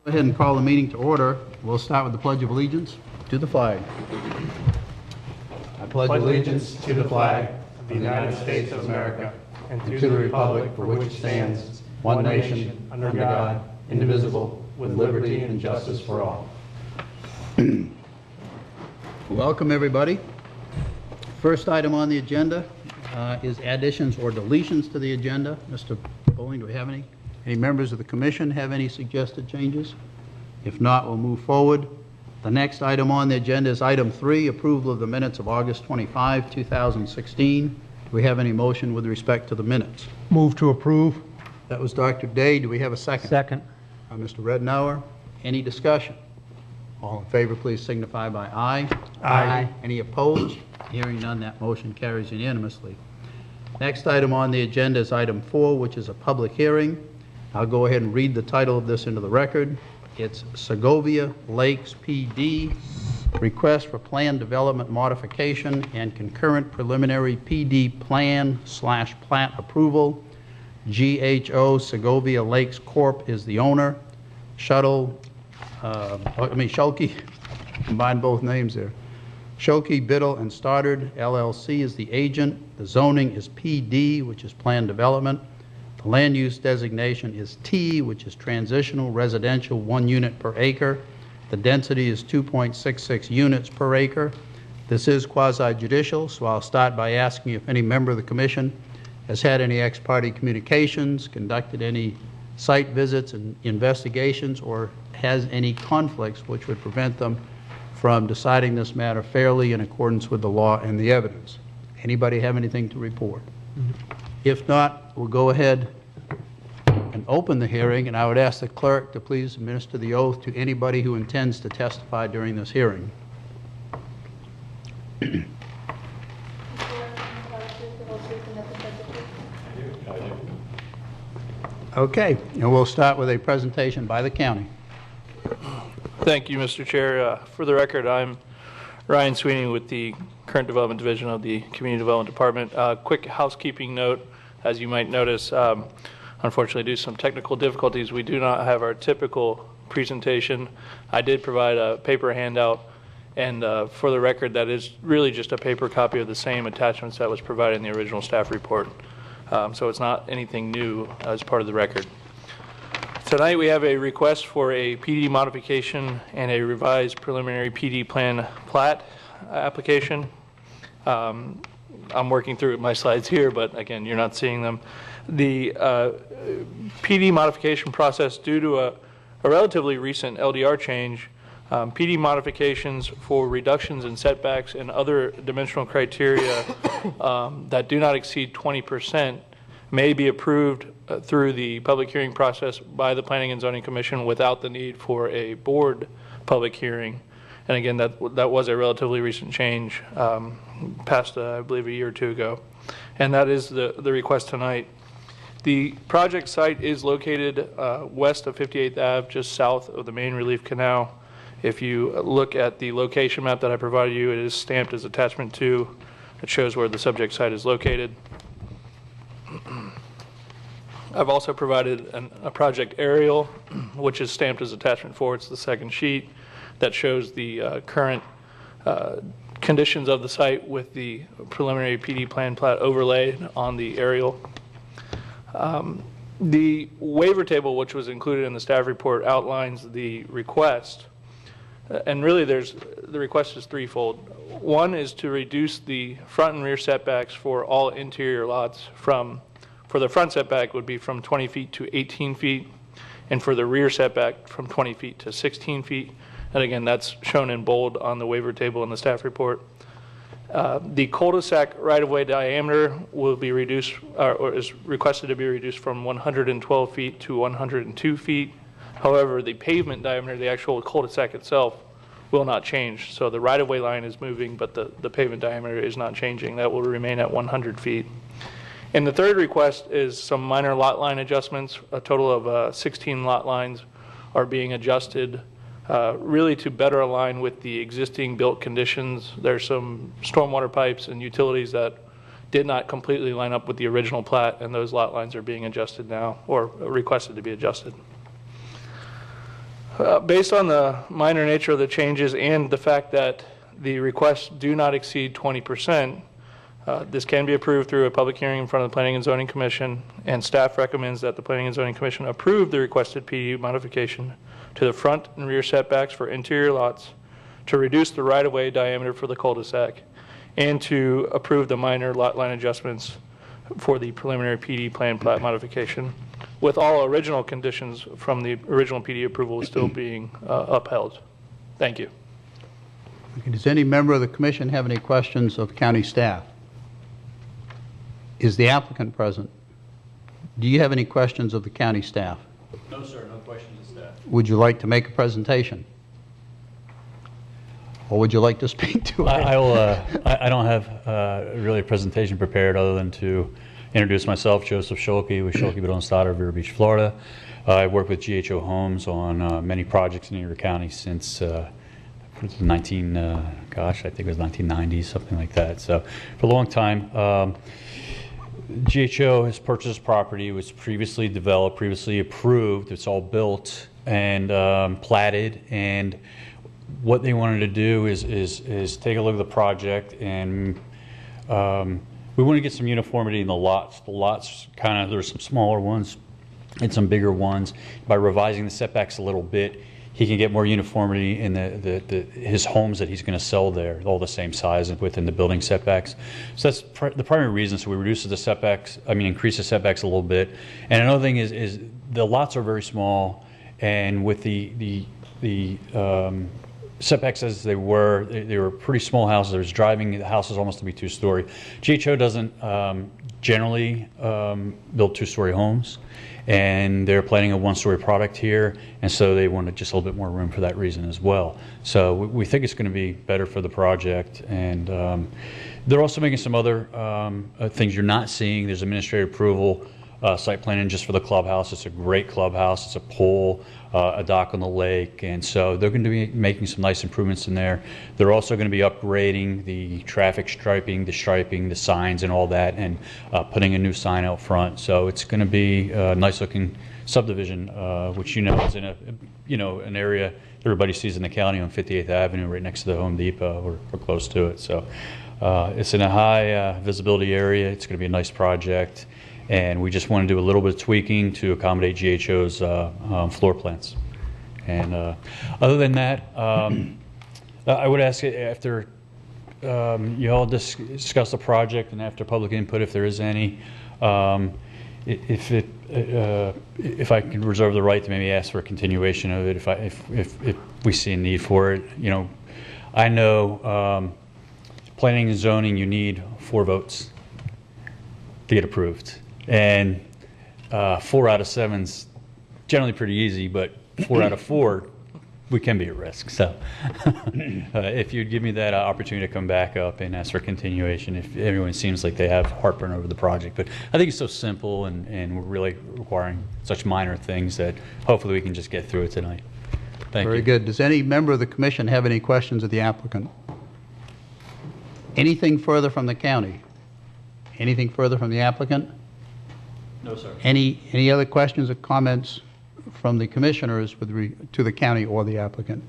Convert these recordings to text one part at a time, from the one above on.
Go ahead and call the meeting to order. We'll start with the Pledge of Allegiance to the flag. I pledge allegiance to the flag of the United States of America and to the republic for which it stands, one nation, under God, indivisible, with liberty and justice for all. Welcome, everybody. First item on the agenda is additions or deletions to the agenda. Mr. Bowling, do we have any? Any members of the commission have any suggested changes? If not, we'll move forward. The next item on the agenda is item 3, approval of the minutes of August 25, 2016. Do we have any motion with respect to the minutes? Move to approve. That was Dr. Day. Do we have a second? Second. Mr. Rednauer. Any discussion? All in favor, please signify by aye. Aye. Any opposed? Hearing none, that motion carries unanimously. Next item on the agenda is item 4, which is a public hearing. I'll go ahead and read the title of this into the record. It's Segovia Lakes PD, request for plan development modification and concurrent preliminary PD plan/plat approval. GHO Segovia Lakes Corp. is the owner. Schulte, combine both names there. Schulte, Biddle, and Stoddard, LLC is the agent. The zoning is PD, which is plan development. The land use designation is T, which is transitional residential, 1 unit per acre. The density is 2.66 units per acre. This is quasi-judicial, so I'll start by asking if any member of the commission has had any ex parte communications, conducted any site visits and investigations, or has any conflicts which would prevent them from deciding this matter fairly in accordance with the law and the evidence. Anybody have anything to report? If not, we'll go ahead and open the hearing, and I would ask the clerk to please administer the oath to anybody who intends to testify during this hearing. Okay, and we'll start with a presentation by the county. Thank you, Mr. Chair. For the record, I'm Ryan Sweeney with the Current Development Division of the Community Development Department. Quick housekeeping note, as you might notice, unfortunately due to some technical difficulties, we do not have our typical presentation. I did provide a paper handout, and for the record, that is really just a paper copy of the same attachments that was provided in the original staff report. So it's not anything new as part of the record. Tonight we have a request for a PD modification and a revised preliminary PD plan plat application. I'm working through my slides here, but again, you're not seeing them. The PD modification process, due to a relatively recent LDR change, PD modifications for reductions in setbacks and other dimensional criteria that do not exceed 20% may be approved through the public hearing process by the Planning and Zoning Commission without the need for a board public hearing. And again, that was a relatively recent change, passed I believe a year or two ago. And that is the request tonight. The project site is located west of 58th Ave, just south of the main relief canal. If you look at the location map that I provided you, it is stamped as attachment 2. It shows where the subject site is located. I've also provided a project aerial, which is stamped as attachment 4. It's the second sheet that shows the current conditions of the site with the preliminary PD plan plat overlay on the aerial. The waiver table, which was included in the staff report, outlines the request. And really the request is threefold. One is to reduce the front and rear setbacks for all interior lots for the front setback would be from 20 feet to 18 feet, and for the rear setback from 20 feet to 16 feet. And again, that's shown in bold on the waiver table in the staff report. The cul-de-sac right-of-way diameter will be reduced, or is requested to be reduced from 112 feet to 102 feet. However, the pavement diameter, the actual cul-de-sac itself, will not change. So the right-of-way line is moving, but the pavement diameter is not changing. That will remain at 100 feet. And the third request is some minor lot line adjustments. A total of 16 lot lines are being adjusted really to better align with the existing built conditions. There's some stormwater pipes and utilities that did not completely line up with the original plat, and those lot lines are being adjusted now, or requested to be adjusted. Based on the minor nature of the changes and the fact that the requests do not exceed 20%, this can be approved through a public hearing in front of the Planning and Zoning Commission, and staff recommends that the Planning and Zoning Commission approve the requested PD modification to the front and rear setbacks for interior lots to reduce the right-of-way diameter for the cul-de-sac and to approve the minor lot line adjustments for the preliminary PD plan plat modification, with all original conditions from the original PD approval still being upheld. Thank you. Okay, does any member of the commission have any questions of county staff? Is the applicant present? Do you have any questions of the county staff? No, sir. No questions of staff. Would you like to make a presentation? Or would you like to speak to it? I don't have really a presentation prepared other than to introduce myself, Joseph Scholke with Scholke, Biddle & Stoddard, Vero Beach, Florida. I work with GHO Homes on many projects in Erie County since I think it was 1990, something like that. So for a long time. GHO has purchased property. It was previously developed, previously approved. It's all built and platted. And what they wanted to do is take a look at the project, and we want to get some uniformity in the lots. The lots there's some smaller ones and some bigger ones. By revising the setbacks a little bit, he can get more uniformity in his homes that he's going to sell there, all the same size and within the building setbacks. So that's the primary reason. So we increase the setbacks a little bit. And another thing is the lots are very small, and with the setbacks as they were pretty small houses. There was driving the houses almost to be two-story. GHO doesn't generally build two-story homes, and they're planning a one-story product here, and so they wanted just a little bit more room for that reason as well. So we think it's going to be better for the project, and they're also making some other things you're not seeing. There's administrative approval, site planning just for the clubhouse. It's a great clubhouse. It's a pool, a dock on the lake, and so they're going to be making some nice improvements in there. They're also going to be upgrading the traffic striping, the signs, and all that, and putting a new sign out front. So it's going to be a nice-looking subdivision, which is in an area everybody sees in the county on 58th Avenue, right next to the Home Depot or close to it. So it's in a high visibility area. It's going to be a nice project. And we just want to do a little bit of tweaking to accommodate GHO's floor plans. And other than that, I would ask after you all discuss the project and after public input, if there is any, if I can reserve the right to maybe ask for a continuation of it, if we see a need for it. I know planning and zoning, you need 4 votes to get approved. And 4 out of 7's generally pretty easy, but 4 out of 4, we can be at risk. So if you'd give me that opportunity to come back up and ask for continuation, if everyone seems like they have heartburn over the project. But I think it's so simple, and we're really requiring such minor things that hopefully we can just get through it tonight. Thank you. Very good. Does any member of the commission have any questions of the applicant? Anything further from the county? Anything further from the applicant? No, sir. Any other questions or comments from the commissioners to the county or the applicant?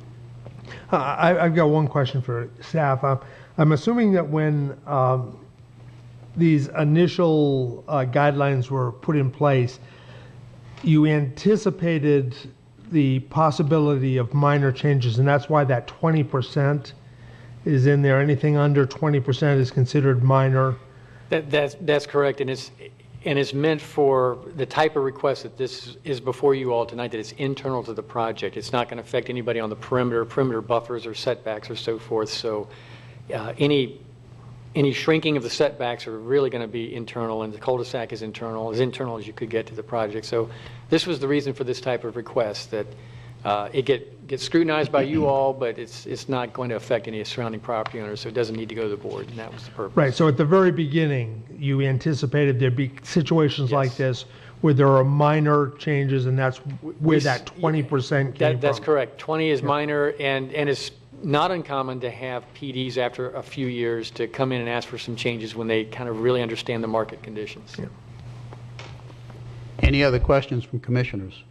I've got one question for staff. I'm assuming that when these initial guidelines were put in place, you anticipated the possibility of minor changes, and that's why that 20% is in there. Anything under 20% is considered minor. That's correct, and it's meant for the type of request that this is before you all tonight, that it's internal to the project. It's not going to affect anybody on the perimeter buffers or setbacks or so forth. So any shrinking of the setbacks are really going to be internal, and the cul-de-sac is internal as you could get to the project. So this was the reason for this type of request, that it gets scrutinized by you all, but it's not going to affect any surrounding property owners, so it doesn't need to go to the board, and that was the purpose. Right, so at the very beginning, you anticipated there'd be situations like this where there are minor changes, and that's where that 20% came from. That's correct. 20 is minor, and it's not uncommon to have PDs after a few years to come in and ask for some changes when they kind of really understand the market conditions. Yeah. Any other questions from commissioners?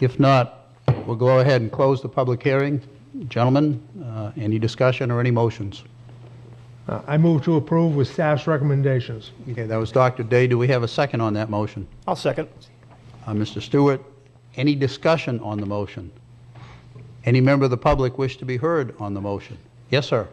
If not, right, we'll go ahead and close the public hearing. Gentlemen, any discussion or any motions? I move to approve with staff's recommendations. Okay, that was Dr. Day. Do we have a second on that motion? I'll second. Mr. Stewart, any discussion on the motion? Any member of the public wish to be heard on the motion? Yes, sir.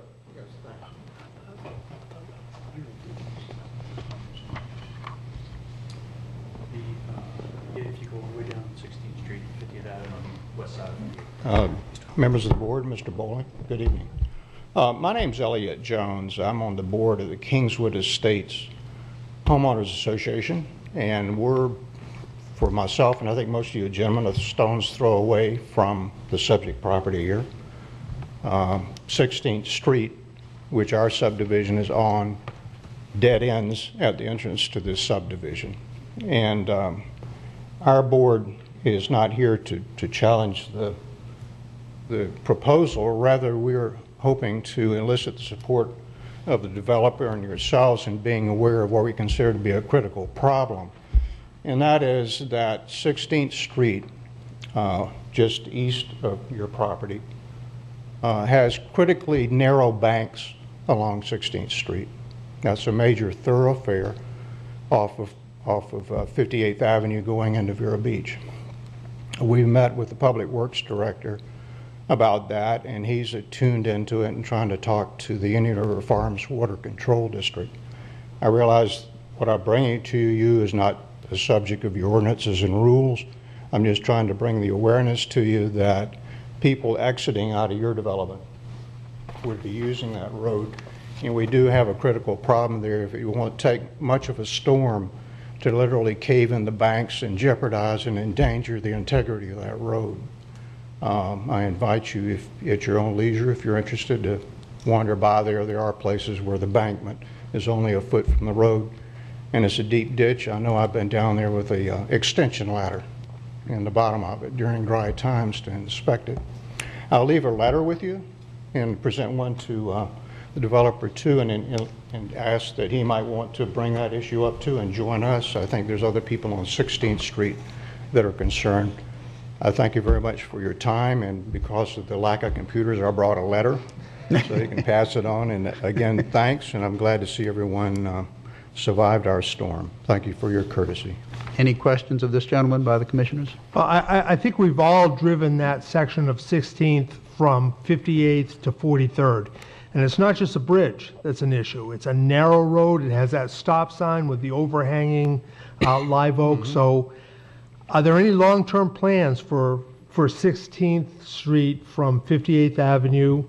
If you go all the way down 16th Street, 50th Avenue on the west side. Members of the board, Mr. Bowling, good evening. My name's Elliot Jones. I'm on the board of the Kingswood Estates Homeowners Association, and we're, for myself and I think most of you gentlemen, a stone's throw away from the subject property here. 16th Street, which our subdivision is on, dead ends at the entrance to this subdivision. And our board is not here to challenge the proposal. Rather, we're hoping to elicit the support of the developer and yourselves in being aware of what we consider to be a critical problem. And that is that 16th Street, just east of your property, has critically narrow banks along 16th Street. That's a major thoroughfare off of 58th Avenue going into Vero Beach. We met with the Public Works Director about that, and he's tuned into it and trying to talk to the Indian River Farms Water Control District. I realize what I'm bringing to you is not the subject of your ordinances and rules. I'm just trying to bring the awareness to you that people exiting out of your development would be using that road. And we do have a critical problem there. If you won't take much of a storm to literally cave in the banks and jeopardize and endanger the integrity of that road. I invite you, if at your own leisure, if you're interested, to wander by there. There are places where the bankment is only a foot from the road, and it's a deep ditch. I know I've been down there with a extension ladder in the bottom of it during dry times to inspect it. I'll leave a letter with you and present one to the developer too, and ask that he might want to bring that issue up too and join us. I think there's other people on 16th Street that are concerned. I thank you very much for your time, and because of the lack of computers, I brought a letter so you can pass it on. And again, thanks, and I'm glad to see everyone survived our storm. Thank you for your courtesy. Any questions of this gentleman by the commissioners? Well, I think we've all driven that section of 16th from 58th to 43rd. And it's not just a bridge that's an issue. It's a narrow road. It has that stop sign with the overhanging live oak. So are there any long-term plans for 16th Street from 58th Avenue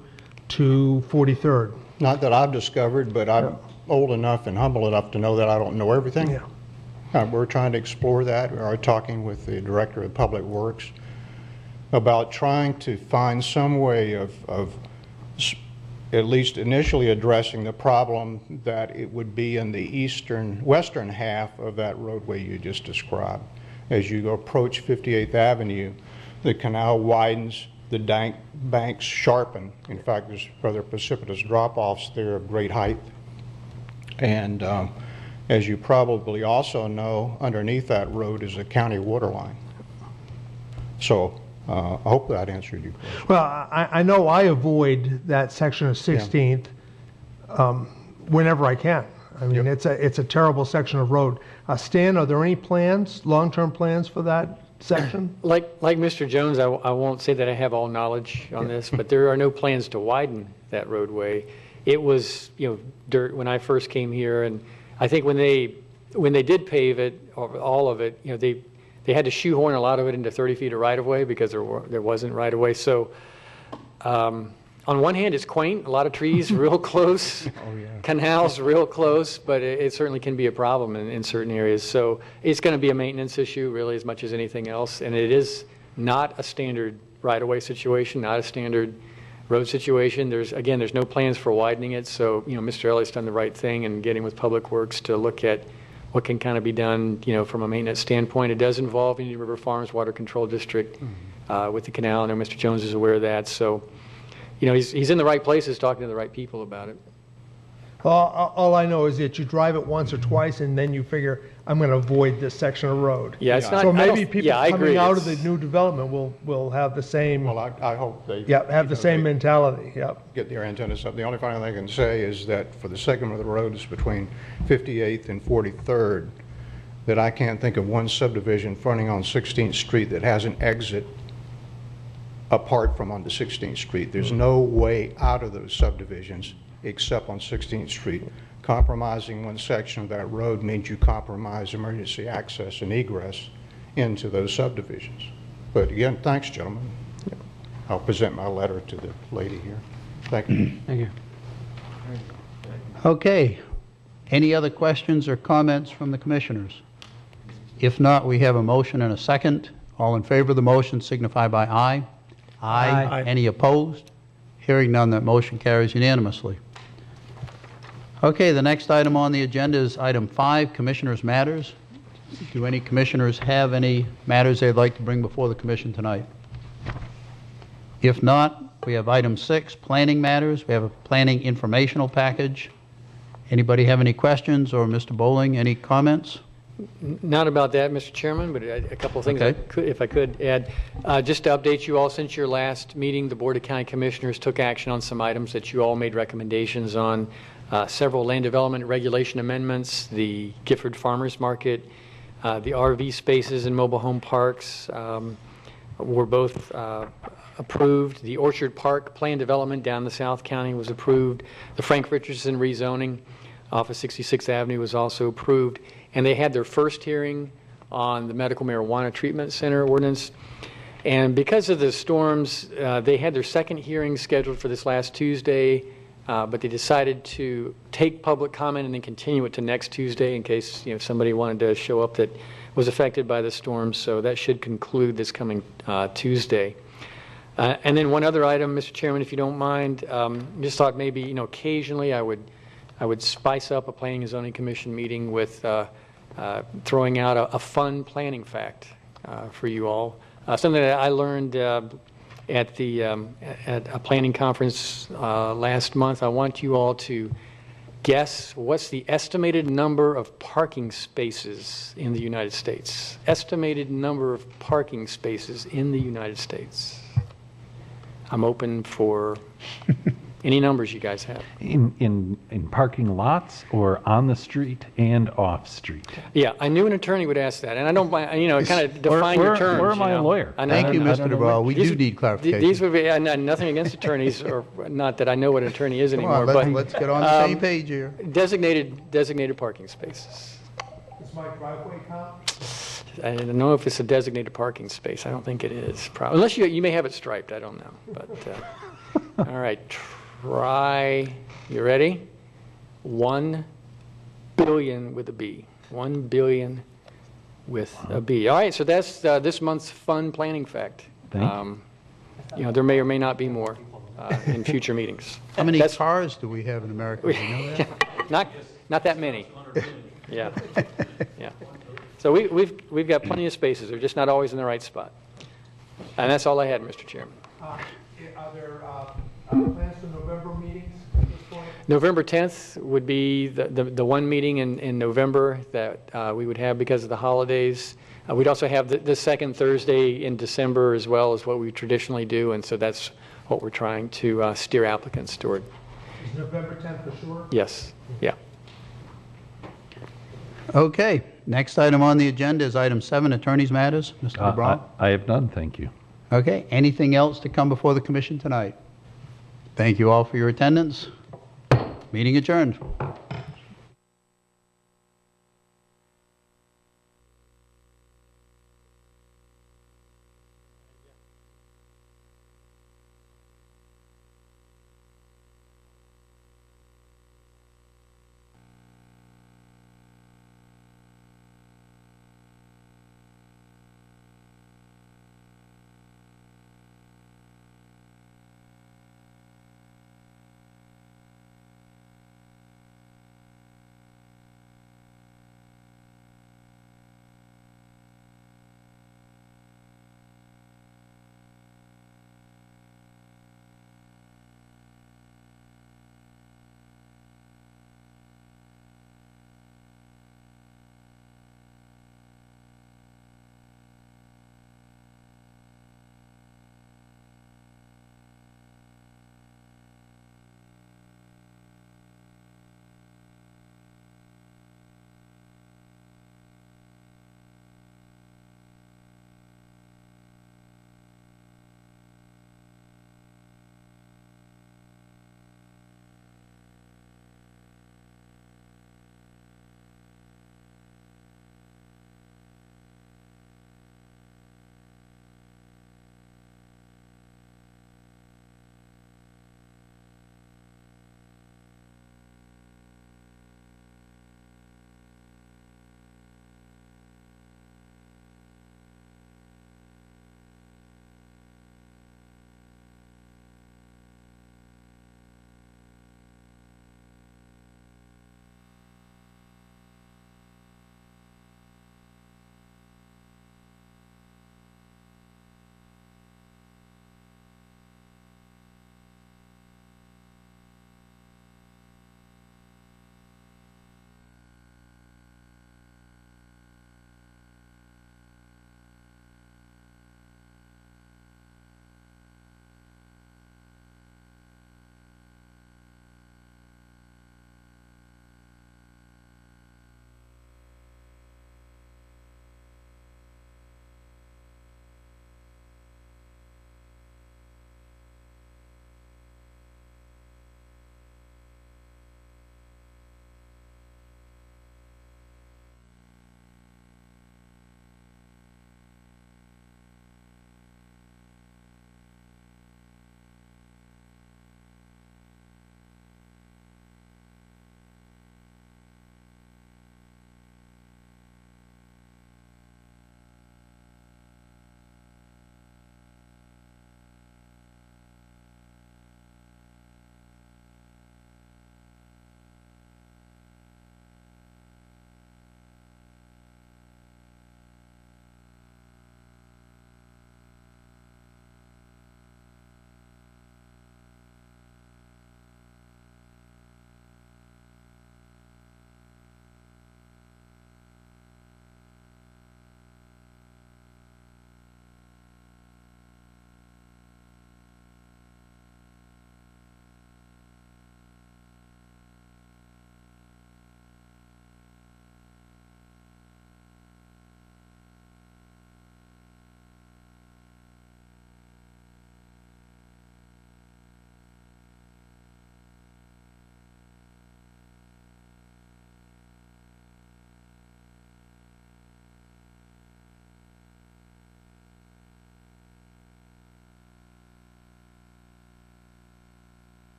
to 43rd? Not that I've discovered, but I'm old enough and humble enough to know that I don't know everything. Yeah. We're trying to explore that. We are talking with the Director of Public Works about trying to find some way of at least initially addressing the problem that it would be in the western half of that roadway you just described. As you approach 58th Avenue, the canal widens, the banks sharpen. In fact, there's rather precipitous drop-offs there of great height. And as you probably also know, underneath that road is a county water line. So I hope that answered your question. Well, I know I avoid that section of 16th whenever I can. I mean, it's a terrible section of road. Stan, are there any plans, long-term plans for that section? Like Mr. Jones, I won't say that I have all knowledge on this, but there are no plans to widen that roadway. It was, dirt when I first came here, and I think when they did pave it, or all of it, they had to shoehorn a lot of it into 30 feet of right-of-way because there wasn't right-of-way. So on one hand, it's quaint, a lot of trees real close, canals real close, but it certainly can be a problem in certain areas. So it's going to be a maintenance issue really as much as anything else, and it is not a standard right-of-way situation, not a standard road situation. There's no plans for widening it, so Mr. Elliott's done the right thing in getting with Public Works to look at what can kind of be done, from a maintenance standpoint. It does involve Indian River Farms Water Control District with the canal. I know Mr. Jones is aware of that. So, he's in the right places talking to the right people about it. All I know is that you drive it once or twice, and then you figure, I'm going to avoid this section of road. Yeah, it's not. So I maybe don't- people yeah, I coming agree. out of the It's- new development will have the same, Well, I hope they. have the same they mentality, yep. Get their antennas up. The only final thing I can say is that for the segment of the road is between 58th and 43rd, that I can't think of one subdivision fronting on 16th Street that has an exit apart from onto 16th Street. There's no way out of those subdivisions except on 16th Street. Compromising one section of that road means you compromise emergency access and egress into those subdivisions. But again, thanks, gentlemen. I'll present my letter to the lady here. Thank you. Thank you. Okay. Any other questions or comments from the commissioners? If not, we have a motion and a second. All in favor of the motion signify by aye. Aye. Any opposed? Hearing none, that motion carries unanimously. Okay, the next item on the agenda is item 5, Commissioners' Matters. Do any commissioners have any matters they'd like to bring before the commission tonight? If not, we have item 6, Planning Matters. We have a planning informational package. Anybody have any questions, or Mr. Bowling, any comments? Not about that, Mr. Chairman, but a couple of things, Okay. if I could add. Just to update you all, since your last meeting, the Board of County Commissioners took action on some items that you all made recommendations on. Several land development regulation amendments, the Gifford Farmers Market, the RV spaces in mobile home parks were both approved. The Orchard Park plan development down the South County was approved. The Frank Richardson rezoning off of 66th Avenue was also approved. And they had their first hearing on the medical marijuana treatment center ordinance. And because of the storms, they had their second hearing scheduled for this last Tuesday, but they decided to take public comment and then continue it to next Tuesday in case somebody wanted to show up that was affected by the storms. So that should conclude this coming Tuesday. And then one other item, Mr. Chairman, if you don't mind, just thought maybe occasionally I would spice up a Planning and Zoning Commission meeting with throwing out a fun planning fact for you all. Something that I learned at a planning conference last month. I want you all to guess what's the estimated number of parking spaces in the United States. Estimated number of parking spaces in the United States. I'm open for any numbers you guys have. In parking lots or on the street and off street? Yeah, I knew an attorney would ask that, and I don't mind, kind of define your terms. Or am I a lawyer? I know. Thank you, I Mr. don't know Duvall. We These- do need clarification. These would be, nothing against attorneys, or not that I know what an attorney is Come anymore, on, but let's get on the same page here. designated parking spaces. Is my driveway count? I don't know if it's a designated parking space. I don't think it is. Probably, unless you may have it striped. I don't know. But all right, try. You ready? 1 billion with a B. 1 billion with a B. All right, so that's this month's fun planning fact. Thank you. There may or may not be more in future meetings. How many That's- cars do we have in America? Do you know that? Not that many. Yeah. Yeah. So we've got plenty of spaces. They're just not always in the right spot. And that's all I had, Mr. Chairman. Are there plans for November meetings at this point? November 10th would be the one meeting in November that we would have because of the holidays. We'd also have the second Thursday in December as well as what we traditionally do, and so that's what we're trying to steer applicants toward. Is November 10th for sure? Yes. Yeah. Okay, next item on the agenda is item 7, Attorneys' Matters. Mr. DeBron? I have none, thank you. Okay, anything else to come before the commission tonight? Thank you all for your attendance. Meeting adjourned.